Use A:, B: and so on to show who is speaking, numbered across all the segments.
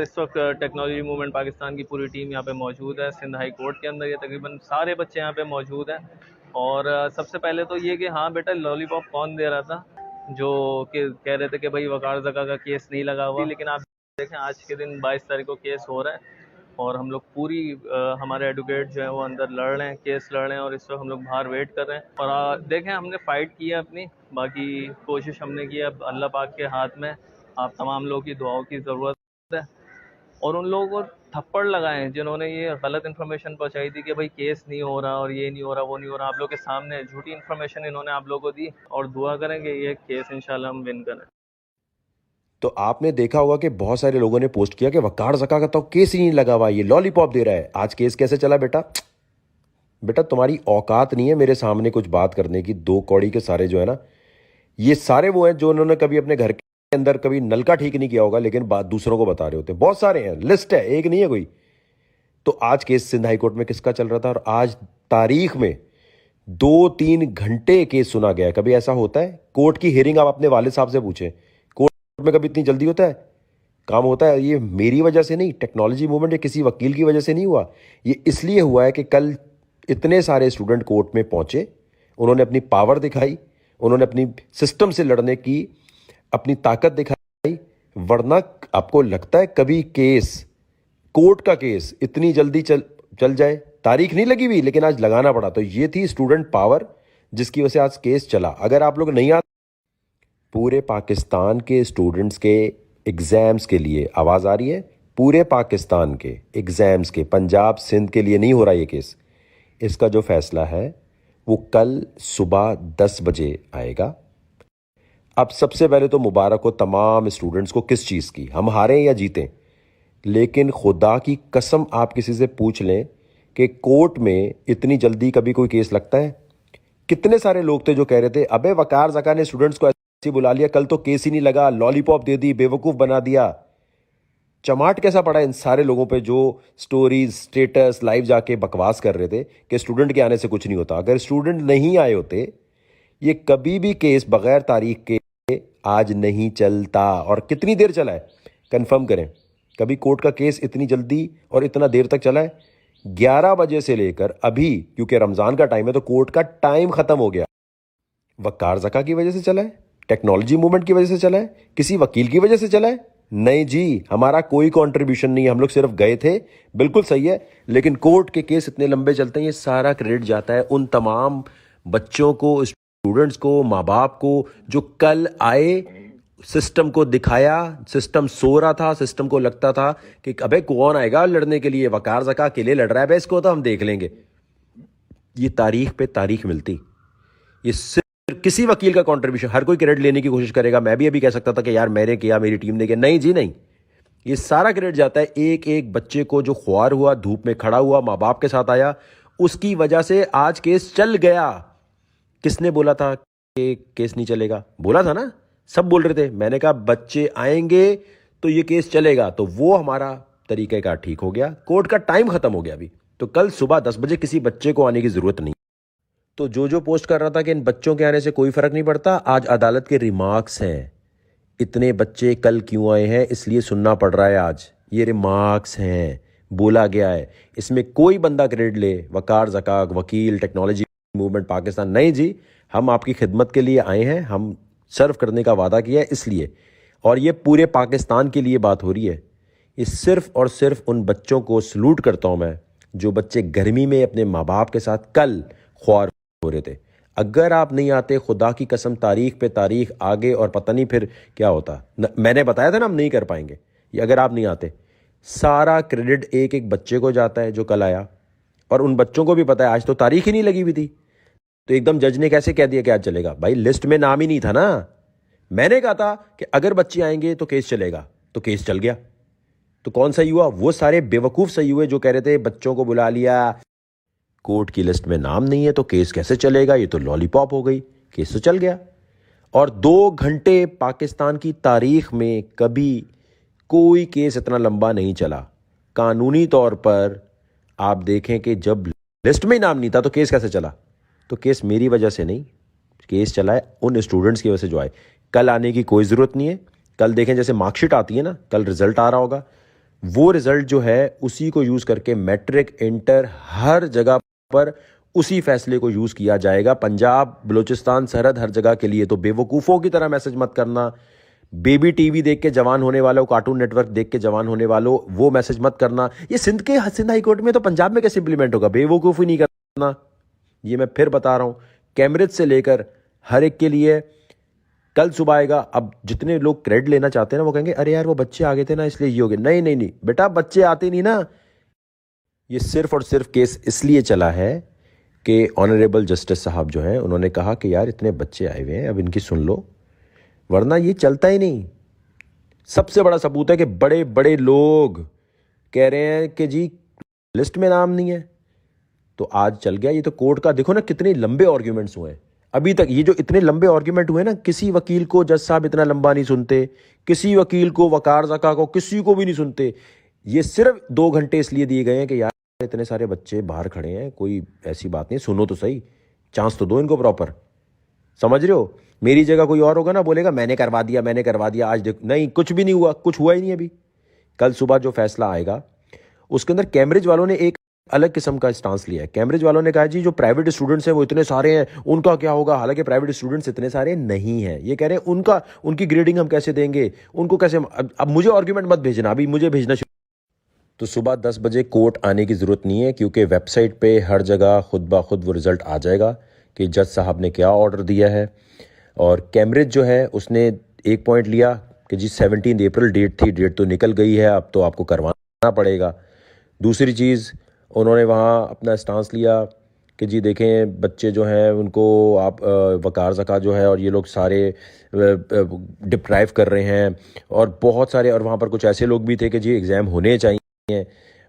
A: इस वक्त technology movement Pakistan की पूरी टीम यहाँ पे मौजूद है सिंध हाई कोर्ट के अंदर। ये तकरीबन सारे बच्चे यहाँ पे मौजूद हैं। और सबसे पहले तो ये कि हाँ बेटा, लॉलीपॉप कौन दे रहा था, जो कि कह रहे थे कि भाई वकार जका का केस नहीं लगा हुआ। लेकिन आप देखें आज के दिन 22 तारीख को केस हो रहा है और हम लोग पूरी हमारे एडवोकेट जो है वो अंदर लड़ रहे हैं, केस लड़ रहे हैं और इस वक्त हम लोग बाहर वेट कर रहे हैं। और देखें, हमने फ़ाइट की है अपनी, बाकी कोशिश हमने की है। अब अल्लाह पाक के हाथ में आप तमाम लोगों की दुआओं की ज़रूरत है। और उन लोगों को थप्पड़ लगाएं जिन्होंने ये गलत इन्फॉर्मेशन पहुंचाई थी कि भाई केस नहीं हो रहा और ये नहीं हो रहा, वो नहीं हो रहा। आप लोग के सामने झूठी इन्फॉर्मेशन इन्होंने आप लोगों को दी और दुआ करें कि ये केस इंशाल्लाह हम विन करें।
B: तो आपने देखा होगा कि बहुत सारे लोगों ने पोस्ट किया कि वकार जका का तो केस ही नहीं लगा हुआ, ये लॉलीपॉप दे रहा है। आज केस कैसे चला बेटा? बेटा तुम्हारी औकात नहीं है मेरे सामने कुछ बात करने की। दो कौड़ी के सारे जो है ना, ये सारे वो हैं जो उन्होंने कभी अपने घर के अंदर कभी नलका ठीक नहीं किया होगा, लेकिन बात दूसरों को बता रहे होते हैं। बहुत सारे हैं, लिस्ट है, एक नहीं है कोई। तो आज केस सिंध हाई कोर्ट में किसका चल रहा था और आज तारीख में 2-3 घंटे केस सुना गया है। कभी ऐसा होता है? कोर्ट की हियरिंग आप अपने वालिद साहब से पूछें, कोर्ट में कभी इतनी जल्दी होता है? काम होता है। ये मेरी वजह से नहीं, टेक्नोलॉजी मूवमेंट या किसी वकील की वजह से नहीं हुआ। ये इसलिए हुआ है कि कल इतने सारे स्टूडेंट कोर्ट में पहुंचे, उन्होंने अपनी पावर दिखाई, उन्होंने अपनी सिस्टम से लड़ने की अपनी ताकत दिखाई। वरना आपको लगता है कभी केस, कोर्ट का केस इतनी जल्दी चल जाए? तारीख नहीं लगी हुई, लेकिन आज लगाना पड़ा। तो ये थी स्टूडेंट पावर जिसकी वजह से आज केस चला। अगर आप लोग नहीं आते, पूरे पाकिस्तान के स्टूडेंट्स के एग्जाम्स के लिए आवाज आ रही है, पूरे पाकिस्तान के एग्जाम्स के, पंजाब सिंध के लिए नहीं हो रहा ये केस। इसका जो फैसला है वो कल सुबह 10 बजे आएगा। अब सबसे पहले तो मुबारक हो तमाम स्टूडेंट्स को। किस चीज़ की? हम हारें या जीतें, लेकिन खुदा की कसम आप किसी से पूछ लें कि कोर्ट में इतनी जल्दी कभी कोई केस लगता है? कितने सारे लोग थे जो कह रहे थे अबे वकार जका ने स्टूडेंट्स को ऐसे बुला लिया, कल तो केस ही नहीं लगा, लॉलीपॉप दे दी, बेवकूफ़ बना दिया। चमाट कैसा पड़ा इन सारे लोगों पे जो स्टोरीज, स्टेटस, लाइव जाके बकवास कर रहे थे कि स्टूडेंट के आने से कुछ नहीं होता। अगर स्टूडेंट नहीं आए होते, ये कभी भी केस बगैर तारीख के आज नहीं चलता। और कितनी देर चला है कंफर्म करें? कभी कोर्ट का केस इतनी जल्दी और इतना देर तक चला है? 11 बजे से लेकर अभी, क्योंकि रमजान का टाइम है तो कोर्ट का टाइम खत्म हो गया। वकार जका की वजह से चला है? टेक्नोलॉजी मूवमेंट की वजह से चला है? किसी वकील की वजह से चला है? नहीं जी, हमारा कोई कंट्रीब्यूशन नहीं है। हम लोग सिर्फ गए थे, बिल्कुल सही है। लेकिन कोर्ट के केस इतने लंबे चलते हैं, ये सारा क्रेडिट जाता है उन तमाम बच्चों को, स्टूडेंट्स को, माँ बाप को, जो कल आए, सिस्टम को दिखाया। सिस्टम सो रहा था, सिस्टम को लगता था कि अबे कौन आएगा लड़ने के लिए, वकार जका अकेले लड़ रहा है, इसको तो हम देख लेंगे। ये तारीख पे तारीख मिलती। ये सिर्फ किसी वकील का कंट्रीब्यूशन, हर कोई क्रेडिट लेने की कोशिश करेगा। मैं भी अभी कह सकता था कि यार मैंने किया, मेरी टीम ने किया। नहीं जी नहीं, ये सारा क्रेडिट जाता है एक एक बच्चे को जो ख्वार हुआ, धूप में खड़ा हुआ, माँ बाप के साथ आया, उसकी वजह से आज केस चल गया। किसने बोला था कि केस नहीं चलेगा? बोला था ना, सब बोल रहे थे। मैंने कहा बच्चे आएंगे तो ये केस चलेगा। तो वो हमारा तरीक़ेकार ठीक हो गया। कोर्ट का टाइम खत्म हो गया अभी, तो कल सुबह 10 बजे किसी बच्चे को आने की जरूरत नहीं। तो जो पोस्ट कर रहा था कि इन बच्चों के आने से कोई फर्क नहीं पड़ता, आज अदालत के रिमार्क्स हैं। इतने बच्चे कल क्यों आए हैं इसलिए सुनना पड़ रहा है आज। ये रिमार्क्स हैं, बोला गया है। इसमें कोई बंदा क्रेडिट ले, वकार जका, वकील, टेक्नोलॉजी मूवमेंट पाकिस्तान, नहीं जी। हम आपकी खिदमत के लिए आए हैं, हम सर्व करने का वादा किया है इसलिए। और ये पूरे पाकिस्तान के लिए बात हो रही है। ये सिर्फ और सिर्फ उन बच्चों को सलूट करता हूं मैं, जो बच्चे गर्मी में अपने माँ बाप के साथ कल ख्वार हो रहे थे। अगर आप नहीं आते, खुदा की कसम तारीख पे तारीख आगे और पता नहीं फिर क्या होता। मैंने बताया था ना हम नहीं कर पाएंगे ये अगर आप नहीं आते। सारा क्रेडिट एक एक बच्चे को जाता है जो कल आया, और उन बच्चों को भी पता है आज तो तारीख ही नहीं लगी हुई थी। तो एकदम जज ने कैसे कह दिया कि आज चलेगा? भाई लिस्ट में नाम ही नहीं था ना। मैंने कहा था कि अगर बच्चे आएंगे तो केस चलेगा, तो केस चल गया। तो कौन सही हुआ? वो सारे बेवकूफ सही हुए जो कह रहे थे बच्चों को बुला लिया, कोर्ट की लिस्ट में नाम नहीं है तो केस कैसे चलेगा, ये तो लॉलीपॉप हो गई। केस तो चल गया। और 2 घंटे पाकिस्तान की तारीख में कभी कोई केस इतना लंबा नहीं चला। कानूनी तौर पर आप देखें कि जब लिस्ट में ही नाम नहीं था तो केस कैसे चला? तो केस मेरी वजह से नहीं, केस चला है उन स्टूडेंट्स की वजह से जो आए। कल आने की कोई ज़रूरत नहीं है। कल देखें जैसे मार्कशीट आती है ना, कल रिजल्ट आ रहा होगा, वो रिजल्ट जो है उसी को यूज करके मैट्रिक इंटर हर जगह पर उसी फैसले को यूज किया जाएगा। पंजाब बलूचिस्तान सरहद हर जगह के लिए। तो बेवकूफ़ों की तरह मैसेज मत करना। बेबी टीवी देख के जवान होने वालों, कार्टून नेटवर्क देख के जवान होने वालों, वो मैसेज मत करना। ये सिंध हाई कोर्ट में तो पंजाब में कैसे इंप्लीमेंट होगा? बेवकूफ़ी नहीं करना। ये मैं फिर बता रहा हूं, कैम्ब्रिज से लेकर हर एक के लिए कल सुबह आएगा। अब जितने लोग क्रेडिट लेना चाहते हैं ना, वो कहेंगे अरे यार वो बच्चे आ गए थे ना इसलिए ये हो गया। नहीं नहीं नहीं बेटा, बच्चे आते नहीं ना। ये सिर्फ और सिर्फ केस इसलिए चला है कि ऑनरेबल जस्टिस साहब जो हैं उन्होंने कहा कि यार इतने बच्चे आए हुए हैं, अब इनकी सुन लो, वरना ये चलता ही नहीं। सबसे बड़ा सबूत है कि बड़े बड़े लोग कह रहे हैं कि जी लिस्ट में नाम नहीं है, तो आज चल गया। ये तो कोर्ट का देखो ना, कितने लंबे आर्ग्यूमेंट्स हुए हैं अभी तक। ये जो इतने लंबे आर्ग्यूमेंट हुए ना, किसी वकील को जज साहब इतना लंबा नहीं सुनते, किसी वकील को, वकार जका को, किसी को भी नहीं सुनते। ये सिर्फ 2 घंटे इसलिए दिए गए हैं कि यार इतने सारे बच्चे बाहर खड़े हैं, कोई ऐसी बात नहीं, सुनो तो सही, चांस तो दो इनको प्रॉपर। समझ रहे हो? मेरी जगह कोई और होगा ना, बोलेगा मैंने करवा दिया, मैंने करवा दिया। आज देख, नहीं, कुछ भी नहीं हुआ, कुछ हुआ ही नहीं अभी। कल सुबह जो फैसला आएगा उसके अंदर कैम्ब्रिज वालों ने एक अलग किस्म का स्टांस लिया है। कैम्ब्रिज वालों ने कहा जी जो प्राइवेट स्टूडेंट्स हैं वो इतने सारे हैं, उनका क्या होगा? हालांकि प्राइवेट स्टूडेंट्स इतने सारे नहीं हैं। ये कह रहे हैं उनकी ग्रेडिंग हम कैसे देंगे, उनको कैसे अब मुझे आर्ग्यूमेंट मत भेजना, अभी मुझे भेजना शुरू। तो सुबह 10 बजे कोर्ट आने की ज़रूरत नहीं है, क्योंकि वेबसाइट पे हर जगह खुद ब खुद वो रिज़ल्ट आ जाएगा कि जज साहब ने क्या ऑर्डर दिया है। और कैम्ब्रिज जो है उसने एक पॉइंट लिया कि जी 17 अप्रैल डेट थी, डेट तो निकल गई है, अब तो आपको करवाना पड़ेगा। दूसरी चीज़, उन्होंने वहाँ अपना स्टांस लिया कि जी देखें बच्चे जो हैं उनको आप वकार ज़का जो है और ये लोग सारे डिप्राइव कर रहे हैं, और बहुत सारे, और वहाँ पर कुछ ऐसे लोग भी थे कि जी एग्ज़ाम होने चाहिए।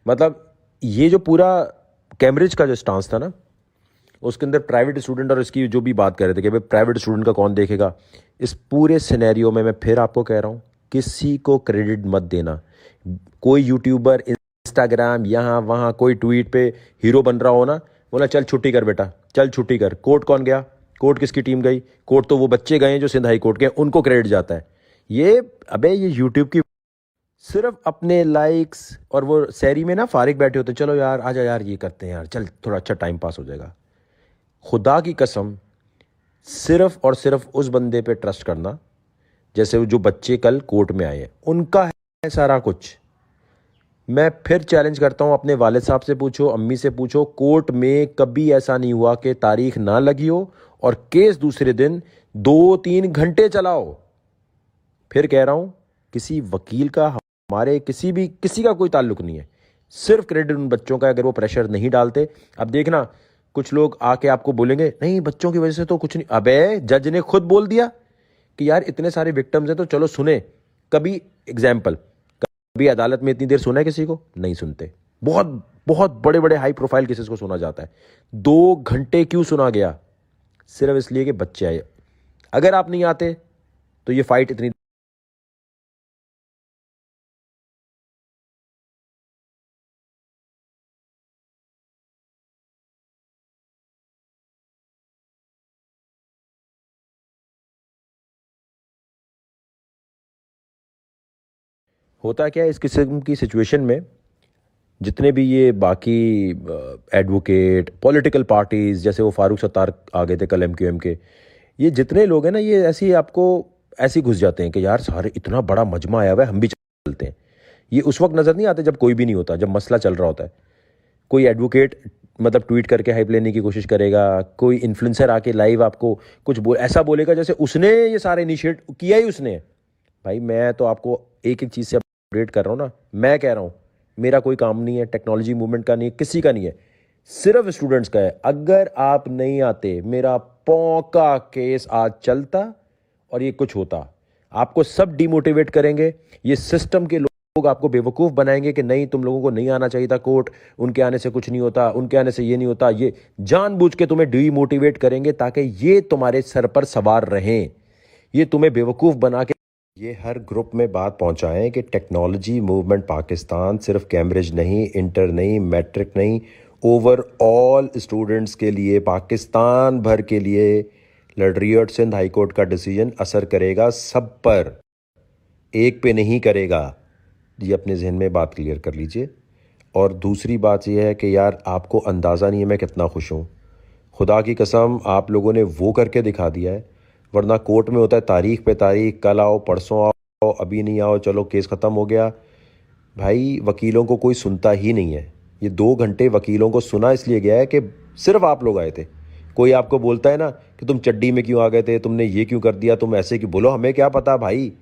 B: मतलब ये जो पूरा कैम्ब्रिज का जो स्टांस था ना, उसके अंदर प्राइवेट स्टूडेंट और इसकी जो भी बात कर रहे थे कि भाई प्राइवेट स्टूडेंट का कौन देखेगा, इस पूरे सिनेरियो में मैं फिर आपको कह रहा हूँ, किसी को क्रेडिट मत देना। कोई यूट्यूबर, इंस्टाग्राम, यहाँ वहाँ कोई ट्वीट पे हीरो बन रहा हो ना, बोला चल छुट्टी कर बेटा, चल छुट्टी कर। कोर्ट कौन गया? कोर्ट किसकी टीम गई? कोर्ट तो वो बच्चे गए जो सिंध हाई कोर्ट के, उनको क्रेडिट जाता है। ये यूट्यूब की सिर्फ अपने लाइक्स, और वो सैरी में ना फारिग बैठे होते, चलो यार आजा यार ये करते हैं यार, चल थोड़ा अच्छा टाइम पास हो जाएगा। खुदा की कसम, सिर्फ और सिर्फ उस बंदे पे ट्रस्ट करना, जैसे जो बच्चे कल कोर्ट में आए हैं उनका है सारा कुछ। मैं फिर चैलेंज करता हूं, अपने वालिद साहब से पूछो, अम्मी से पूछो, कोर्ट में कभी ऐसा नहीं हुआ कि तारीख ना लगी हो और केस दूसरे दिन 2-3 घंटे चलाओ। फिर कह रहा हूं, किसी वकील का, हमारे किसी का कोई ताल्लुक नहीं है, सिर्फ क्रेडिट उन बच्चों का। अगर वो प्रेशर नहीं डालते, अब देखना कुछ लोग आके आपको बोलेंगे नहीं बच्चों की वजह से तो कुछ नहीं। अबे जज ने खुद बोल दिया कि यार इतने सारे विक्टिम्स हैं तो चलो सुने। कभी एग्जाम्पल, कभी अदालत में इतनी देर सुना है किसी को? नहीं सुनते। बहुत बहुत बड़े बड़े हाई प्रोफाइल केसेस को सुना जाता है। 2 घंटे क्यों सुना गया? सिर्फ इसलिए कि बच्चे आए। अगर आप नहीं आते तो ये फाइट इतनी। होता क्या है इस किस्म की सिचुएशन में, जितने भी ये बाकी एडवोकेट, पॉलिटिकल पार्टीज, जैसे वो फारूक सत्तार आ गए थे कल MQM के, ये जितने लोग हैं ना, ये ऐसे आपको ऐसे घुस जाते हैं कि यार सारे इतना बड़ा मजमा आया हुआ है, हम भी चलते हैं। ये उस वक्त नज़र नहीं आते जब कोई भी नहीं होता, जब मसला चल रहा होता है। कोई एडवोकेट मतलब ट्वीट करके हाइप लेने की कोशिश करेगा, कोई इन्फ्लुएंसर आके लाइव आपको कुछ ऐसा बोलेगा जैसे उसने ये सारे इनिशिएट किया ही उसने। भाई मैं तो आपको एक एक चीज़ से अपडेट कर रहा हूँ ना। मैं कह रहा हूँ मेरा कोई काम नहीं है, टेक्नोलॉजी मूवमेंट का नहीं है, किसी का नहीं है, सिर्फ स्टूडेंट्स का है। अगर आप नहीं आते, मेरा पौका केस आज चलता और ये कुछ होता। आपको सब डिमोटिवेट करेंगे, ये सिस्टम के लोग आपको बेवकूफ़ बनाएंगे कि नहीं तुम लोगों को नहीं आना चाहिए था कोर्ट, उनके आने से कुछ नहीं होता, उनके आने से ये नहीं होता। ये जानबूझ के तुम्हें डिमोटिवेट करेंगे ताकि ये तुम्हारे सर पर सवार रहें, ये तुम्हें बेवकूफ़ बना के ये हर ग्रुप में बात पहुंचाएं कि टेक्नोलॉजी मूवमेंट पाकिस्तान सिर्फ कैम्ब्रिज नहीं, इंटर नहीं, मैट्रिक नहीं, ओवरऑल स्टूडेंट्स के लिए, पाकिस्तान भर के लिए लड़ रही है। और सिंध हाई कोर्ट का डिसीजन असर करेगा सब पर, एक पे नहीं करेगा। ये अपने जहन में बात क्लियर कर लीजिए। और दूसरी बात यह है कि यार आपको अंदाज़ा नहीं है मैं कितना खुश हूँ। खुदा की कसम आप लोगों ने वो करके दिखा दिया है, वरना कोर्ट में होता है तारीख पे तारीख, कल आओ परसों आओ, अभी नहीं आओ, चलो केस ख़त्म हो गया। भाई वकीलों को कोई सुनता ही नहीं है। ये 2 घंटे वकीलों को सुना इसलिए गया है कि सिर्फ आप लोग आए थे। कोई आपको बोलता है ना कि तुम चड्डी में क्यों आ गए थे, तुमने ये क्यों कर दिया, तुम ऐसे क्यों, बोलो हमें क्या पता भाई,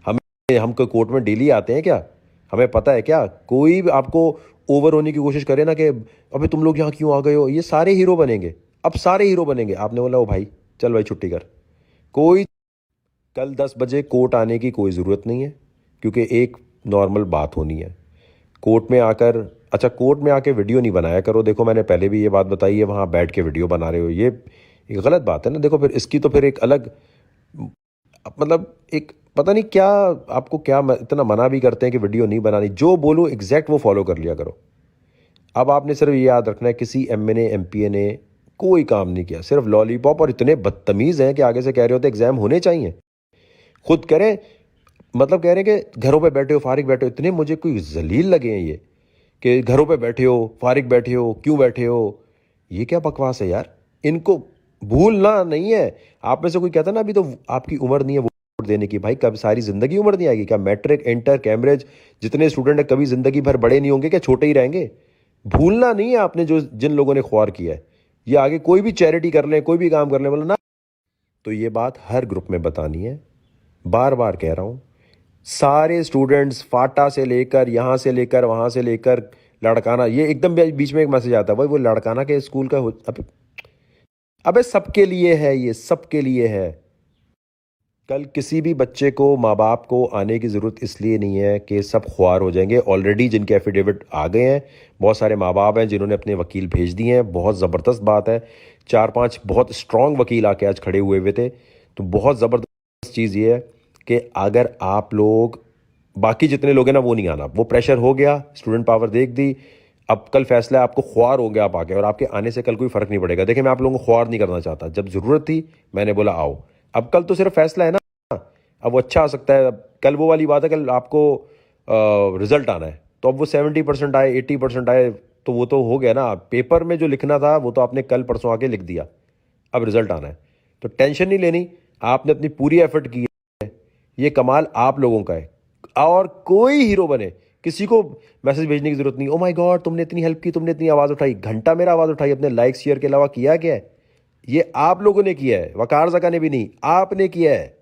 B: हम कोई कोर्ट में डेली आते हैं क्या, हमें पता है क्या। कोई भी आपको ओवर होने की कोशिश करे ना कि अबे तुम लोग यहाँ क्यों आ गए हो, ये सारे हीरो बनेंगे, अब सारे हीरो बनेंगे। आपने बोला ओ भाई चल भाई छुट्टी कर। कोई कल 10 बजे कोर्ट आने की कोई ज़रूरत नहीं है, क्योंकि एक नॉर्मल बात होनी है कोर्ट में आकर। अच्छा कोर्ट में आके वीडियो नहीं बनाया करो, देखो मैंने पहले भी ये बात बताई है, वहाँ बैठ के वीडियो बना रहे हो, ये एक गलत बात है ना। देखो फिर इसकी तो फिर एक अलग मतलब एक पता नहीं क्या, आपको क्या इतना मना भी करते हैं कि वीडियो नहीं बनानी, जो बोलो एग्जैक्ट वो फॉलो कर लिया करो। अब आपने सिर्फ ये याद रखना है किसी एमए ने एमपीए ने कोई काम नहीं किया, सिर्फ लॉलीपॉप, और इतने बदतमीज़ हैं कि आगे से कह रहे होते एग्जाम होने चाहिए, खुद करें, मतलब कह रहे हैं कि घरों पे बैठे हो फारिग बैठे हो। इतने मुझे कोई जलील लगे हैं ये कि घरों पे बैठे हो फारिग बैठे हो क्यों बैठे हो, ये क्या बकवास है यार। इनको भूलना नहीं है। आप में से कोई कहता ना अभी तो आपकी उम्र नहीं है वोट देने की, भाई कब सारी जिंदगी उम्र नहीं आएगी क्या। मैट्रिक इंटर कैम्ब्रिज जितने स्टूडेंट है कभी जिंदगी भर बड़े नहीं होंगे क्या, छोटे ही रहेंगे। भूलना नहीं है आपने जो जिन लोगों ने ख्वार किया है। ये आगे कोई भी चैरिटी कर लें कोई भी काम कर लें बोला ना, तो ये बात हर ग्रुप में बतानी है। बार बार कह रहा हूं सारे स्टूडेंट्स फाटा से लेकर यहाँ से लेकर वहाँ से लेकर लड़काना, ये एकदम बीच में एक मैसेज आता है भाई वो लड़काना के स्कूल का अबे सबके लिए है, ये सबके लिए है। कल किसी भी बच्चे को माँ बाप को आने की ज़रूरत इसलिए नहीं है कि सब ख्वार हो जाएंगे। ऑलरेडी जिनके एफिडेविट आ गए हैं, बहुत सारे माँ बाप हैं जिन्होंने अपने वकील भेज दिए हैं। बहुत ज़बरदस्त बात है, 4-5 बहुत स्ट्रॉन्ग वकील आके आज खड़े हुए थे। तो बहुत ज़बरदस्त चीज़ ये है कि अगर आप लोग बाकी जितने लोग हैं ना वो नहीं आना, वो प्रेशर हो गया, स्टूडेंट पावर देख दी, अब कल फैसला है आपको ख्वार हो गया आप आके, और आपके आने से कल कोई फ़र्क नहीं पड़ेगा। देखिए मैं आप लोगों को ख्वार नहीं करना चाहता, जब ज़रूरत थी मैंने बोला आओ। अब कल तो सिर्फ फैसला है ना, अब वो अच्छा हो सकता है। कल वो वाली बात है, कल आपको रिजल्ट आना है, तो अब वो 70% आए 80% आए तो वो तो हो गया ना। पेपर में जो लिखना था वो तो आपने कल परसों आके लिख दिया, अब रिजल्ट आना है। तो टेंशन नहीं लेनी, आपने अपनी पूरी एफर्ट की है, ये कमाल आप लोगों का है। और कोई हीरो बने, किसी को मैसेज भेजने की जरूरत नहीं, ओ माय गॉड तुमने इतनी हेल्प की, तुमने इतनी आवाज़ उठाई, घंटा मेरा आवाज़ उठाई, अपने लाइक शेयर के अलावा किया क्या है। ये आप लोगों ने किया है, वकार ज़का ने भी नहीं, आपने किया है।